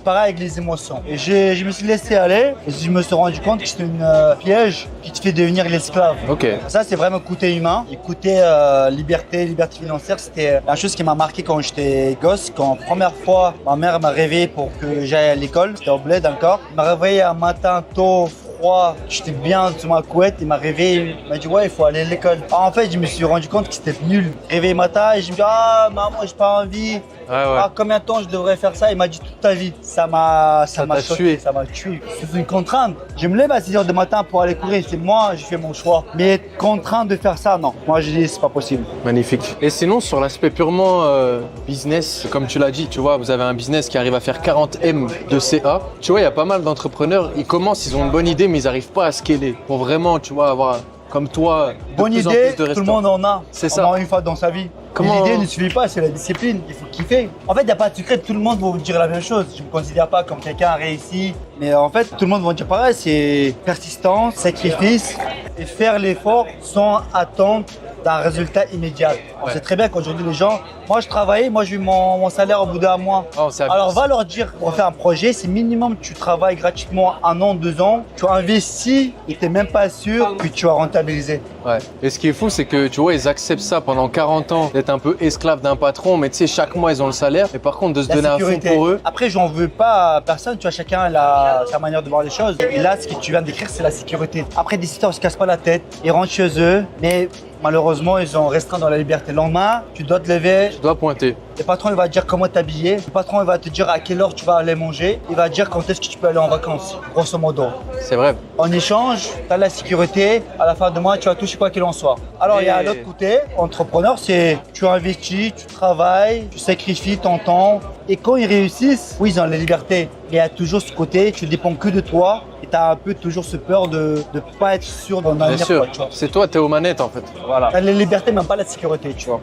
c'est pareil avec les émotions. Et je me suis laissé aller et je me suis rendu compte que c'était une piège qui te fait devenir l'esclave. Ok. Ça, c'est vraiment côté humain. Et côté liberté financière, c'était une chose qui m'a marqué quand j'étais gosse. Quand première fois, ma mère m'a réveillé pour que j'aille à l'école. C'était au bled encore. Elle m'a réveillé un matin tôt, froid. J'étais bien sous ma couette. Il m'a réveillé. Il m'a dit, ouais, il faut aller à l'école. En fait, je me suis rendu compte que c'était nul. Réveillé matin et je me dis, ah, maman, j'ai pas envie. Ouais, ouais. Ah, combien de temps je devrais faire ça? Il m'a dit toute ta vie. Ça m'a t'a choqué, tué. ça m'a tué. C'est une contrainte. Je me lève à 6 h du matin pour aller courir. C'est moi, j'ai fait mon choix. Mais être contraint de faire ça, non. Moi, je dis, c'est pas possible. Magnifique. Et sinon, sur l'aspect purement business, comme tu l'as dit, tu vois, vous avez un business qui arrive à faire 40 M de CA. Tu vois, il y a pas mal d'entrepreneurs, ils commencent, ils ont une bonne idée, mais ils n'arrivent pas à scaler. Pour vraiment, tu vois, avoir, comme toi, Bonne plus en idée, plus de tout le monde en a. C'est On ça. en a une fois dans sa vie. Comment- L'idée ne suffit pas, c'est la discipline. Il faut kiffer. En fait, il n'y a pas de secret. Tout le monde va vous dire la même chose. Je ne me considère pas comme quelqu'un réussi. Mais en fait, tout le monde va dire pareil. C'est persistance, sacrifice et faire l'effort sans attendre d'un résultat immédiat. On Ouais. sait très bien qu'aujourd'hui, les gens, moi je travaillais, moi j'ai eu mon salaire au bout d'un mois. Oh, c'est abusé. Alors va leur dire, pour faire un projet, c'est minimum tu travailles gratuitement 1 an, 2 ans, tu investis et tu n'es même pas sûr que tu vas rentabiliser. Ouais. Et ce qui est fou, c'est que tu vois, ils acceptent ça pendant 40 ans, d'être un peu esclave d'un patron, mais tu sais, chaque mois ils ont le salaire. Et par contre, de se La donner à fond sécurité. pour eux. Après, j'en veux pas à personne, tu vois, chacun a sa manière de voir les choses. Et là, ce que tu viens d'écrire, c'est la sécurité. Après, des sites, on se casse pas la tête, ils rentrent chez eux, mais malheureusement, ils ont restreint dans la liberté. Le lendemain, tu dois te lever, Tu dois pointer. le patron il va te dire comment t'habiller, le patron il va te dire à quelle heure tu vas aller manger, il va te dire quand est-ce que tu peux aller en vacances, grosso modo. C'est vrai. En échange, tu as la sécurité, à la fin de mois, tu vas toucher quoi qu'il en soit. Alors, il y a Et- l'autre côté, entrepreneur, c'est tu investis, tu travailles, tu sacrifies ton temps. Et quand ils réussissent, oui, ils ont la liberté. Mais il y a toujours ce côté, tu ne dépends que de toi et tu as un peu toujours ce peur de ne pas être sûr d'en Bien avenir. sûr. Quoi, tu vois. C'est toi, t'es aux manettes en fait. Voilà. Tu as la liberté, même pas la sécurité, tu vois.